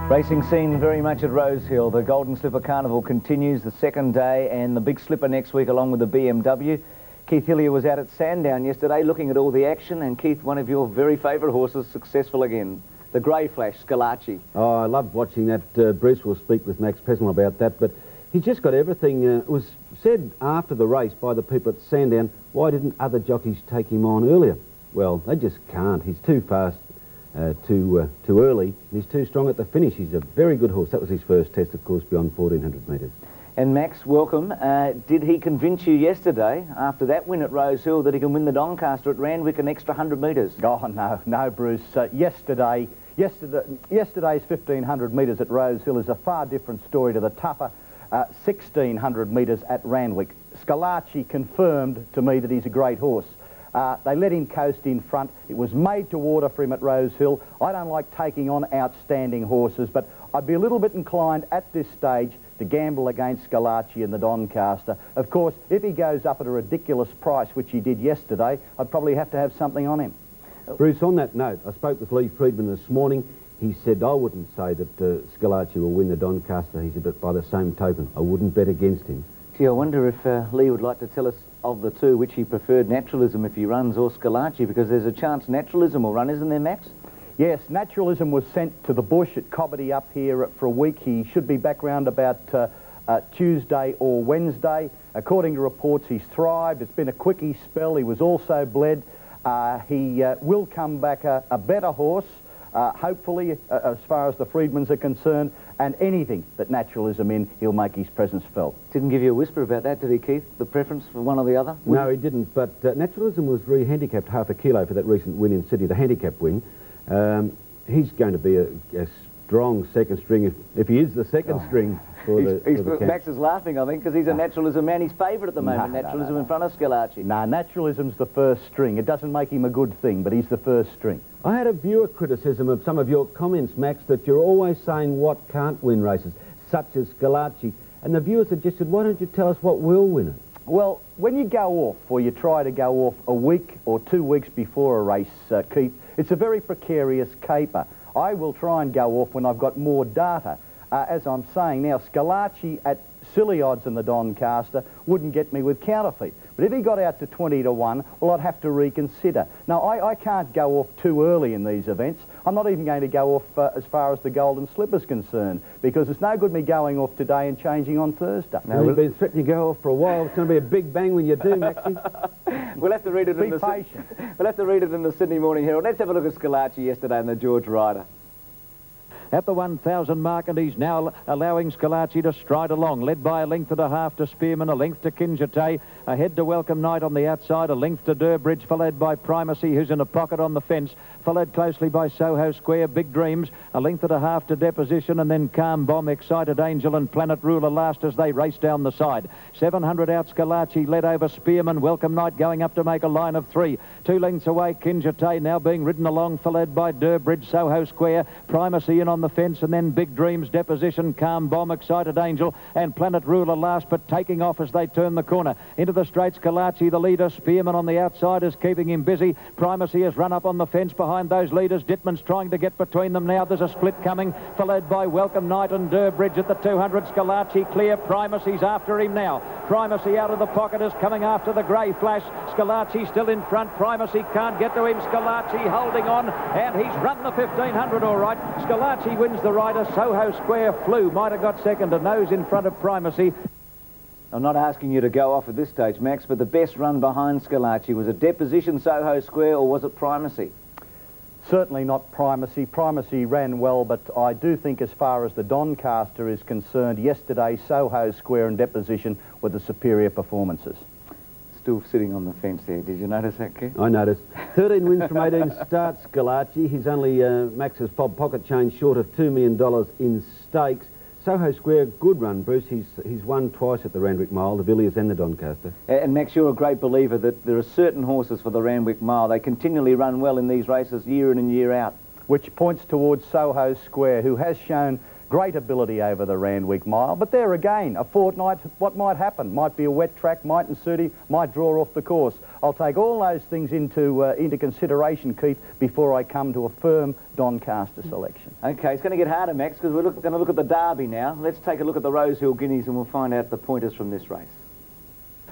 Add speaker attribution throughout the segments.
Speaker 1: Racing scene very much at Rosehill. The Golden Slipper Carnival continues the second day and the big slipper next week along with the BMW. Keith Hillier was out at Sandown yesterday looking at all the action, and Keith, one of your very favourite horses, successful again. The Grey Flash, Scalacci.
Speaker 2: Oh, I loved watching that. Bruce will speak with Max Pesnell about that, but he's just got everything. It was said after the race by the people at Sandown, why didn't other jockeys take him on earlier? Well, they just can't. He's too fast. Too early, and he's too strong at the finish. He's a very good horse. That was his first test, of course, beyond 1,400 metres.
Speaker 1: And Max, welcome. Did he convince you yesterday, after that win at Rosehill, that he can win the Doncaster at Randwick an extra 100 metres?
Speaker 3: Oh, no, Bruce. Yesterday's 1,500 metres at Rosehill is a far different story to the tougher 1,600 metres at Randwick. Scalacci confirmed to me that he's a great horse. They let him coast in front. It was made to order for him at Rosehill. I don't like taking on outstanding horses, but I'd be a little bit inclined at this stage to gamble against Scalacci in the Doncaster. Of course, if he goes up at a ridiculous price, which he did yesterday, I'd probably have to have something on him.
Speaker 2: Bruce, on that note, I spoke with Lee Friedman this morning. He said, I wouldn't say that Scalacci will win the Doncaster. He said, but by the same token, I wouldn't bet against him.
Speaker 1: Gee, I wonder if Lee would like to tell us of the two which he preferred, Naturalism if he runs or Scalacci, because there's a chance Naturalism will run, isn't there, Max?
Speaker 3: Yes, Naturalism was sent to the bush at Cobbity up here for a week. He should be back round about Tuesday or Wednesday. According to reports, he's thrived. It's been a quickie spell. He was also bled. He will come back a better horse, hopefully, as far as the Freedmans are concerned, and anything that Naturalism in, he'll make his presence felt.
Speaker 1: Didn't give you a whisper about that, did he, Keith? The preference for one or the other?
Speaker 2: No, he didn't, but Naturalism was re-handicapped half a kilo for that recent win in Sydney, the handicap win. He's going to be a strong second string, if he is the second string for the
Speaker 1: Max is laughing, I think, because he's a Naturalism man. He's favourite at the moment, Naturalism in front of Scalacci.
Speaker 3: No, Naturalism's the first string. It doesn't make him a good thing, but he's the first string.
Speaker 2: I had a viewer criticism of some of your comments, Max, that you're always saying what can't win races, such as Scalacci. And the viewer suggested, why don't you tell us what will win it?
Speaker 3: Well, when you go off, or you try to go off a week or 2 weeks before a race, Keith, it's a very precarious caper. I will try and go off when I've got more data. As I'm saying now, Scalacci at silly odds in the Doncaster wouldn't get me with counterfeit. But if he got out to 20 to 1, well, I'd have to reconsider. Now, I can't go off too early in these events. I'm not even going to go off as far as the Golden Slipper's concerned, because it's no good me going off today and changing on Thursday.
Speaker 2: Now, we've been threatening to go off for a while. It's going to be a big bang when you do, Maxie.
Speaker 1: We'll have to read it in the patient. We'll have to read it in the Sydney Morning Herald. Let's have a look at Scalacci yesterday in the George Ryder.
Speaker 4: At the 1,000 mark, and he's now allowing Scalacci to stride along, led by a length and a half to Spearman, a length to Kinjite, ahead to Welcome Night on the outside, a length to Durbridge, followed by Primacy, who's in a pocket on the fence, followed closely by Soho Square, Big Dreams, a length and a half to Deposition, and then Calm Bomb, Excited Angel and Planet Ruler last as they race down the side. 700 out, Scalacci led over Spearman, Welcome Night going up to make a line of 3. 2 lengths away, Kinjite now being ridden along, followed by Durbridge, Soho Square, Primacy in on the fence, and then Big Dreams, Deposition, Calm Bomb, Excited Angel and Planet Ruler last, but taking off as they turn the corner. Into the straight, Scalacci the leader, Spearman on the outside is keeping him busy. Primacy has run up on the fence behind those leaders. Dittman's trying to get between them now. There's a split coming, followed by Welcome Night and Durbridge at the 200. Scalacci clear, Primacy's after him now. Primacy out of the pocket is coming after the Grey Flash. Scalacci still in front. Primacy can't get to him. Scalacci holding on, and he's run the 1,500 all right. Scalacci wins the rider. Soho Square flew, might have got second, a nose in front of Primacy.
Speaker 1: I'm not asking you to go off at this stage, Max, but the best run behind Scalacci, was it Deposition, Soho Square, or was it Primacy?
Speaker 3: Certainly not Primacy. Primacy ran well, but I do think as far as the Doncaster is concerned, yesterday Soho Square and Deposition were the superior performances.
Speaker 1: Still sitting on the fence there. Did you notice that, Keith?
Speaker 2: I noticed. 13 wins from 18 starts, Scalacci. He's only Max's pocket change short of $2 million in stakes. Soho Square, good run, Bruce. He's won twice at the Randwick Mile, the Villiers and the Doncaster.
Speaker 1: And Max, you're a great believer that there are certain horses for the Randwick Mile. They continually run well in these races year in and year out.
Speaker 3: Which points towards Soho Square, who has shown Great ability over the Randwick Mile, but there again, a fortnight, what might happen? Might be a wet track, mightn't suit him, might draw off the course. I'll take all those things into consideration, Keith, before I come to a firm Doncaster selection.
Speaker 1: Okay, it's going to get harder, Max, because we're going to look at the Derby now. Let's take a look at the Rosehill Guineas and we'll find out the pointers from this race.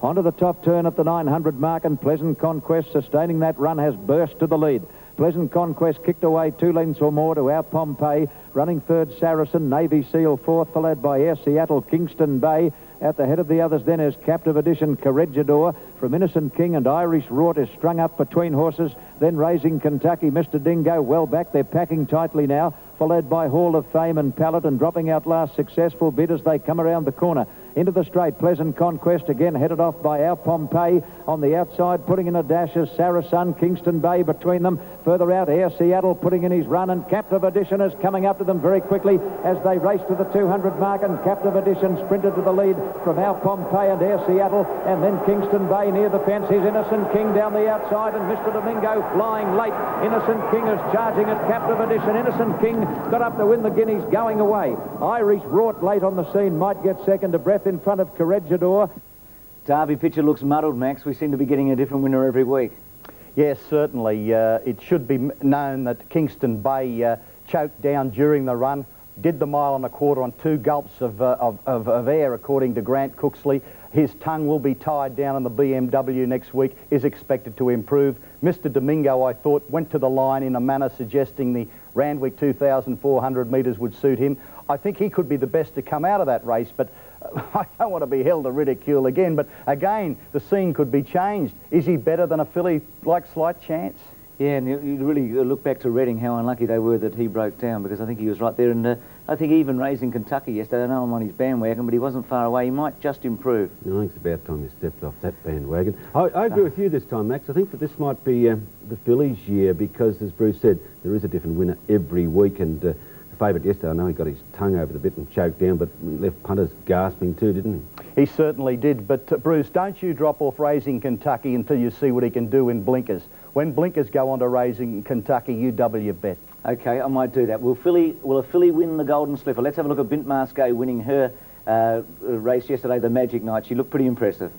Speaker 4: Onto the top turn at the 900 mark, and Pleasant Conquest, sustaining that run, has burst to the lead. Pleasant Conquest kicked away 2 lengths or more to our Pompeii. Running third, Saracen, Navy Seal fourth, followed by Air Seattle, Kingston Bay. At the head of the others then is Captive Edition, Corregidor. From Innocent King and Irish Rort is strung up between horses. Then Raising Kentucky, Mr. Dingo, well back. They're packing tightly now, followed by Hall of Fame and Pallet, and dropping out last, Successful Bid as they come around the corner. Into the straight, Pleasant Conquest again headed off by our Pompeii. On the outside, putting in a dash is Saracen, Kingston Bay between them. Further out, Air Seattle putting in his run, and Captive Edition is coming up to them very quickly as they race to the 200 mark, and Captive Edition sprinted to the lead from our Pompeii and Air Seattle, and then Kingston Bay near the fence. Here's Innocent King down the outside, and Mr. Domingo flying late. Innocent King is charging at Captive Edition. Innocent King got up to win the Guineas going away. Irish Rort late on the scene, might get second to breath in front of Corregidor.
Speaker 1: Derby picture looks muddled, Max. We seem to be getting a different winner every week.
Speaker 3: Yes, certainly. It should be known that Kingston Bay choked down during the run, did the mile and a quarter on 2 gulps of air, according to Grant Cooksley. His tongue will be tied down in the BMW next week, is expected to improve. Mr. Domingo, I thought, went to the line in a manner suggesting the Randwick 2,400 metres would suit him. I think he could be the best to come out of that race, but I don't want to be held to ridicule again. But again, the scene could be changed. Is he better than a filly like Slight Chance?
Speaker 1: Yeah, and you really look back to Reading, how unlucky they were that he broke down, because I think he was right there. And I think even Raising Kentucky yesterday, I know I'm on his bandwagon, but he wasn't far away. He might just improve.
Speaker 2: I think it's about time you stepped off that bandwagon. I agree with you this time, Max. I think that this might be the fillies' year, because, as Bruce said, there is a different winner every week. And the favourite yesterday, I know he got his tongue over the bit and choked down, but left punters gasping too, didn't he?
Speaker 3: He certainly did. But, Bruce, don't you drop off Raising Kentucky until you see what he can do in blinkers. When blinkers go on to Raising Kentucky, you double your bet.
Speaker 1: Okay, I might do that. Will a filly win the Golden Slipper? Let's have a look at Bint Masquet winning her race yesterday, the Magic Night. She looked pretty impressive.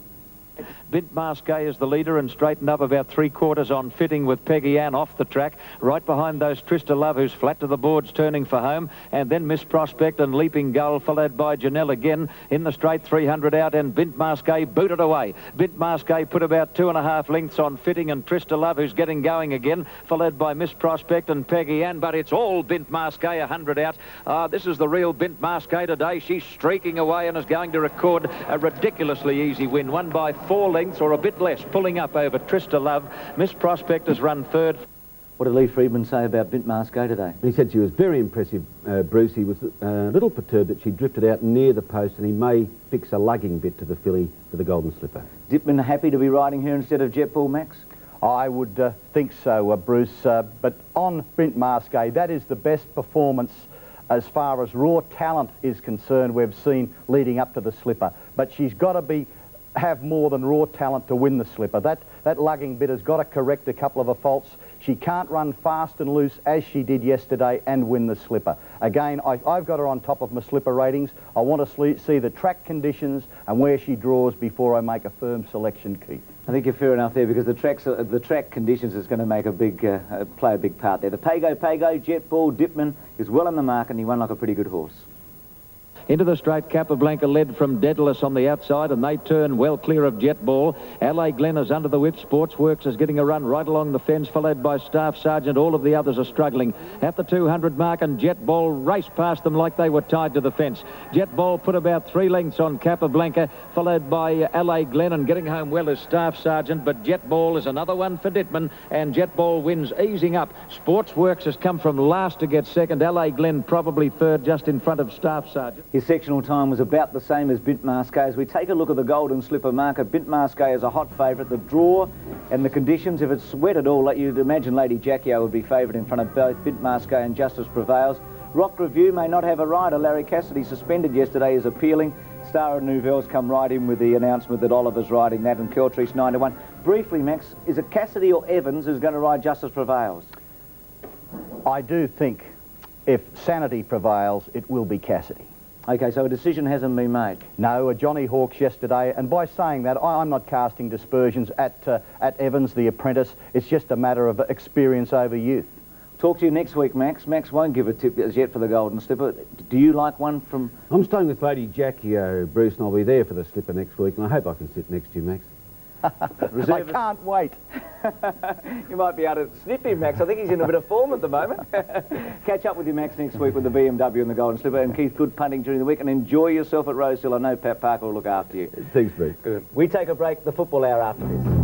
Speaker 4: Bint Masquet is the leader and straightened up about 3/4 on fitting with Peggy Ann off the track. Right behind those, Trista Love, who's flat to the boards, turning for home. And then Miss Prospect and Leaping Gull, followed by Janelle again. In the straight, 300 out, and Bint Masquet booted away. Bint Masquet put about 2.5 lengths on fitting, and Trista Love, who's getting going again, followed by Miss Prospect and Peggy Ann. But it's all Bint Masquet, 100 out. This is the real Bint Masquet today. She's streaking away and is going to record a ridiculously easy win. Won by 4 lengths or a bit less, pulling up over Trista Love. Miss Prospect has run third.
Speaker 1: What did Lee Friedman say about Bint Masquet today?
Speaker 2: He said she was very impressive, Bruce. He was a little perturbed that she drifted out near the post, and he may fix a lugging bit to the filly for the Golden Slipper.
Speaker 1: Dipman happy to be riding her instead of Jet Bull, Max?
Speaker 3: I would think so, Bruce. But on Bint Masquet, that is the best performance as far as raw talent is concerned we've seen leading up to the Slipper. But she's got to have more than raw talent to win the Slipper. That lugging bit has got to correct a couple of her faults. She can't run fast and loose as she did yesterday and win the Slipper. Again, I've got her on top of my Slipper ratings. I want to see the track conditions and where she draws before I make a firm selection, Keith.
Speaker 1: I think you're fair enough there, because the track conditions is going to make play a big part there. The Pago, Jet Bull, Dipman is well in the mark, and he won like a pretty good horse.
Speaker 4: Into the straight, Capablanca led from Daedalus on the outside, and they turn well clear of Jet Ball. LA Glen is under the whip. Sportsworks is getting a run right along the fence, followed by Staff Sergeant. All of the others are struggling at the 200 mark, and Jet Ball raced past them like they were tied to the fence. Jet Ball put about 3 lengths on Capablanca, followed by LA Glen, and getting home well is Staff Sergeant. But Jet Ball is another one for Dittman, and Jet Ball wins easing up. Sportsworks has come from last to get second. LA Glen probably third, just in front of Staff Sergeant.
Speaker 1: His sectional time was about the same as Bint Masquet. As we take a look at the Golden Slipper market, Bint Masquet is a hot favourite. The draw and the conditions, if it's wet at all, you'd imagine Lady Jackie-O would be favoured in front of both Bint Masquet and Justice Prevails. Rock Review may not have a rider. Larry Cassidy, suspended yesterday, is appealing. Star of Nouvelle's come right in with the announcement that Oliver's riding that, and Keltrice 9-1. Briefly, Max, is it Cassidy or Evans who's going to ride Justice Prevails?
Speaker 3: I do think if sanity prevails, it will be Cassidy.
Speaker 1: Okay, so a decision hasn't been made.
Speaker 3: No, a Johnny Hawkes yesterday, and by saying that, I'm not casting dispersions at Evans, the apprentice. It's just a matter of experience over youth.
Speaker 1: Talk to you next week, Max. Max won't give a tip as yet for the Golden Slipper. Do you like one from...
Speaker 2: I'm staying with Lady Jackie, Bruce, and I'll be there for the Slipper next week, and I hope I can sit next to you, Max.
Speaker 3: I can't wait.
Speaker 1: You might be able to snip him, Max. I think he's in a bit of form at the moment. Catch up with you, Max, next week with the BMW and the Golden Slipper. And Keith, good punting during the week, and enjoy yourself at Rosehill. I know Pat Parker will look after you.
Speaker 2: Thanks, Bruce.
Speaker 1: Good. We take a break, the football hour after this.